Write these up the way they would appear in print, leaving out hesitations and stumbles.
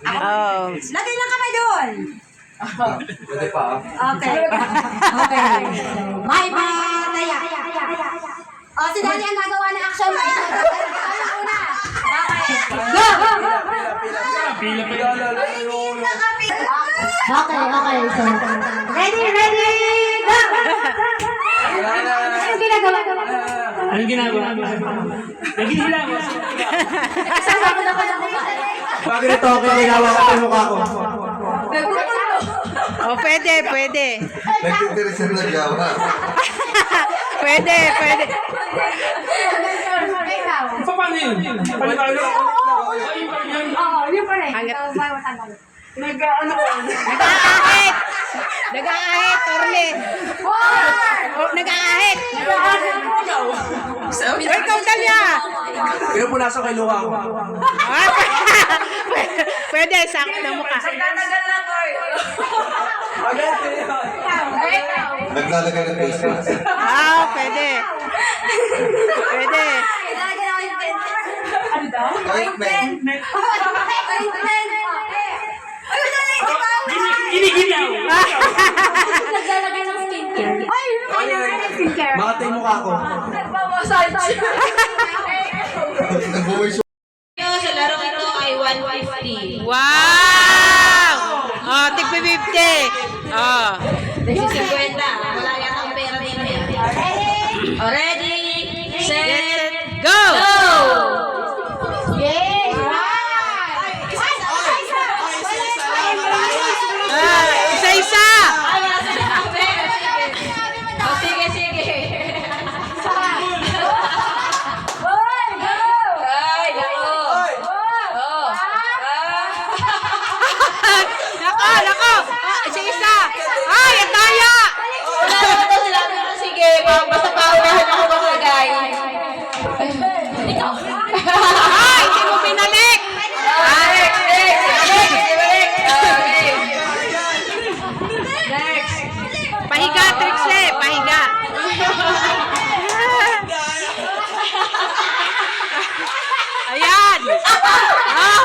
Oh. Lagay lang kamay doon. Pwede pa. Okay. Okay. Bye, bye. Taya. O, si Daddy ang gagawa ng action. Ano una? Okay. Go! Pila. Okay. So, ready, go! Anong ginagawa? Anong ginagawa? Nagigila mo. Kasama ko na pala. Pag ito, ginawa ko yung mukha ko. Oh, pwede. Nagtitiris yung nagyawa. Pwede. Paano yun? Oo, yun pa rin. Nag-aahit, Orle. Oh, nag-aahit. Ikaw, Talia. Pinupunasan ko yung mukha ko. Ah, pwede, sakto na mukha. Naglalagay ng face mask. Ah, pwede. Ointment. Giniginaw. Naglalagay ng skincare. Ay, skincare. Bakit yung mukha ko? Nagmamasage. Nagbuhay siya. Sa laro ito ay 150. Wow! Oh, tigpi 50. Oh. Nagsisigwenta. Wala yata ang pera nila yan. Ready, set, Go! Yay! Isa-isa. Ay, wala sila ang pera. Sige. Ay, nako. Nako. Isa-isa. Ay, ang daya. Wala naman daw sila. Sige, basta paunahan ako maglagay. Ikaw. Ay, hindi mo pinalik. Next. Pahiga, Trix pahiga. Ayan. Oh,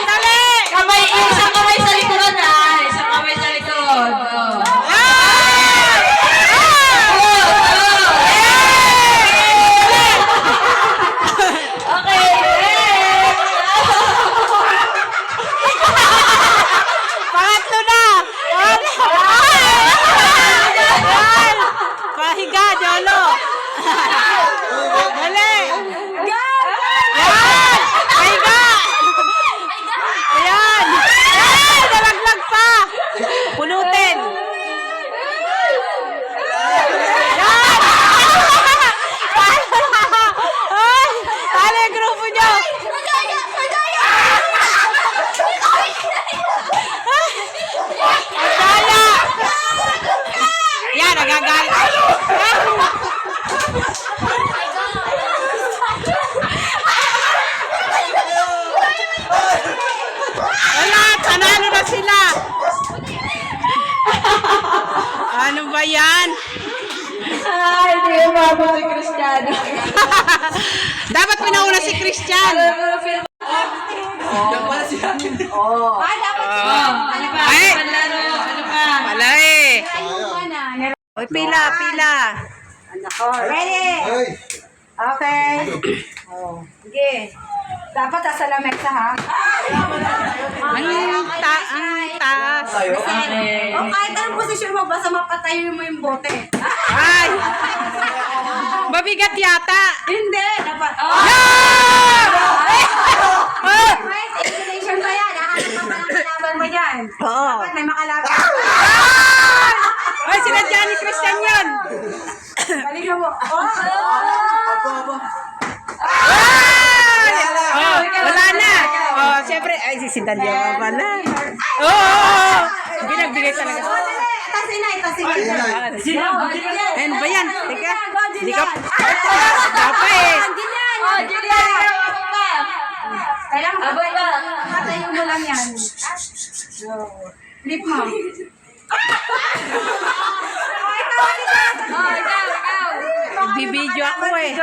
dali. Kamay, isang kamay sa likod ah. Isang kamay sa likod. Oh. Okay. Pangatlo na. Pahiga, Jolo. Dali. Yan. Pahiga. Ayan. Ay, nalaglag pa. Pulutin. Yan. Ay, tali ang grupo nyo. Ang daya. Yan, nagagalit. Wala, panalo na sila. Ano ba yan? Ay, hindi yung mabot si Cristiano. Dapat pinauna si Christian. Nagpala siya. Ay, dapat. Ano pa? Ay. Panlaro. Ano pa? Wala eh. Oy, pila. Ready? Ay! Okay. Sige. Dapat nasa lamesa ha. Ang taas. O kahit anong posisyon mo, basta mapatayo mo yung bote. Ay! Mabigat yata. Hindi. Dapat. May stimulation pa yan. Hahanap ka pa ng kalaban mo dyan. Oo. Dapat may makalaban. Ay, sila Johnny Christian yan. Balikan mo. Wala na. Oh, siyempre, ay, si Dalia pa pala. Oo. Binagbigay talaga. Tasin na. Ano ba yan? Teka. Hindi ka. Dapat eh. Kailangan abay ba? Patayo mo lang yan. Flip mo. Bibidyo ako eh.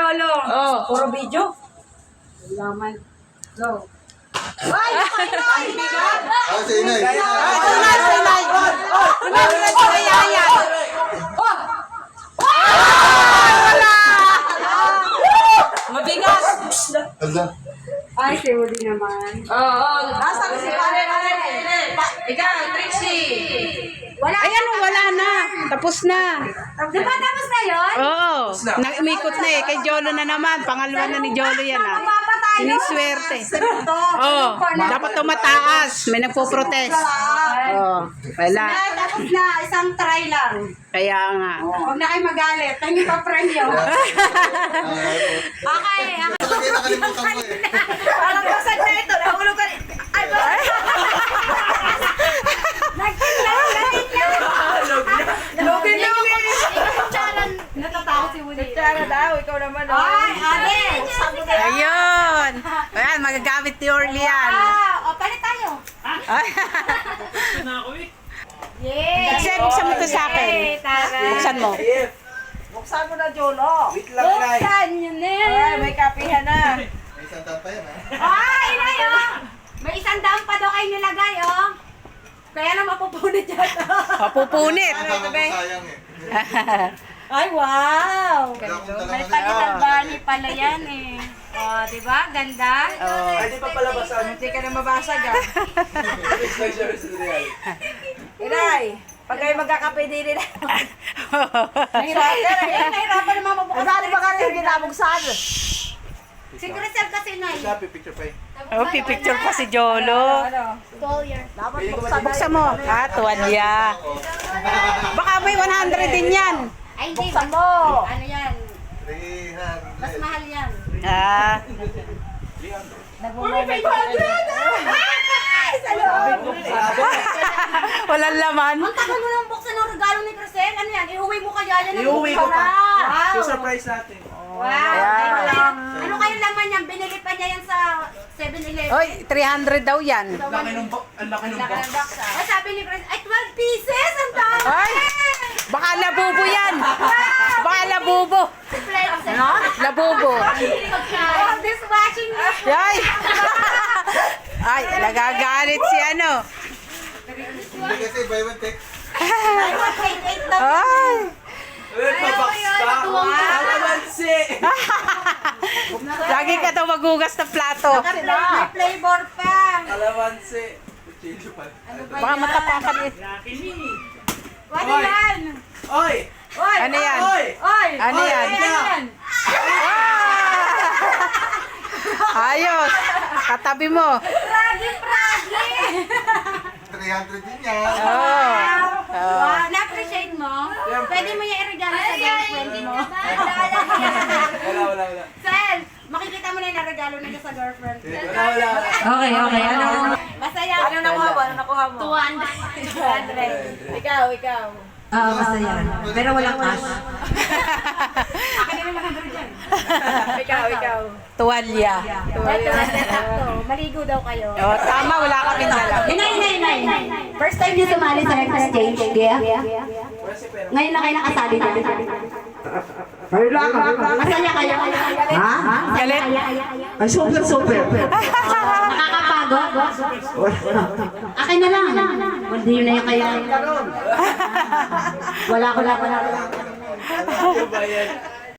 Oh, puro video. Laman. Go. Ay, ay, Ah, si Inay. Tunay, tunay. Tunay, tunay, yan. Mabigat. Ala. Ay, si Uli naman. Oo. Nasa ko si Pare. Ikaw, Trixie. Wala. Ayan, wala na. Tapos na. Di ba tapos na yun? Oo. Umikot na eh. Kay Jolo na naman. Pangalawa na ni Jolo yan ah. Mapapatay. Siniswerte. Oo. Dapat tumataas. May nagpo-protest. Oo. Wala. Ay, tapos na. Isang try lang. Kaya nga. Huwag na kayo magalit. Hindi pa premyo. Okay. Talaga nakalimutan ko eh. Parang basag na ito. Nahulog ka. Ay, ba? Lugin na. Natatakot si Woody. Tara daw, ikaw naman. Ay, ate. Ayun. Ayan, magagamit ni Orly yan. Wow. O, palit tayo. Ito na ako eh. Yay. Kasi buksan mo to sa akin. Yay, tara. Buksan mo. Buksan mo na, Jolo. Wait lang, Nay. Buksan nyo na. Ay, may kapihan na. May isang tap pa yan, ha? Ay, Inay, oh. May 100 pa daw kayo nilagay, oh. Kaya lang mapupunit yan. Mapupunit. Ang tama ko sayang eh. Ay, wow. Wala akong May talaga palitan bunny pala yan, eh. Oh, di ba? Ganda. Ay, di pa palabasan. Hindi ka na mabasag, ah. Inay, Pag kayo magkakape din nila. nahirapan naman mabukas. Saan ba kayo ginabugsan? Si Crisel kasi, Nay. Sabi, picture pa eh. Oh, pipicture pa si Jolo. Dapat buksan na. Buksan mo. Ah, tuwalya. Baka may 100 din yan. Ay, hindi. Buksan mo. Ano yan? 300. Mas mahal yan. Ah. Ay, sa loob. Walang laman. Ang tagal mo nang buksan ng regalo ni Crisel. Ano yan? Iuwi mo kaya yan? Iuwi ko pa. Wow. Surprise natin. Wow. Ayan. Ano kayong laman yan? Binili pa niya yan sa 7-Eleven. Oy, 300 daw yan. Ang laki ng box. Ang laki ng box. Ay, sabi ni Crisel, ay 12 pieces! Ang dami! Ay, baka labubo yan. Baka labubo. Ano? Labubo. Oh, this washing machine. Ay. Ay, nagagalit si ano. Hindi kasi buy one take. Ay, 1.8 daw. Ay. Pabox ka. Alamansi. Lagi ka daw magugas ng plato. May flavor pa. Alamansi. Chilo pa. Baka matapakan eh. Ano yan? Oy! Oy! Ano yan? Oy! Oy! Ano Oy, yan? Ano yan? Ayos. Katabi mo. Pragi! 300 din yan. Oh. Wow, na-appreciate mo? Pwede mo yung i-regalo sa girlfriend mo. Wala. Sel, makikita mo na yung regalo nila sa girlfriend. Wala. Okay. Ano? Masaya. Ano nakuha mo? 200. Ikaw. Oo, masaya. Pero walang cash. Akin na lang 100 yan. Ikaw. Tuwalya. Ito, sakto. Maligo daw kayo. Oh, tama, wala kaming dala. Inay. First time niyo sumali sa exchange, Gia? Ngayon na kayo nakasali dyan. Masaya kayo? Ha? Galit. Ay, super. Nakakapagod? Akin na lang. Hindi na yung kayo. Wala. Yung bayan.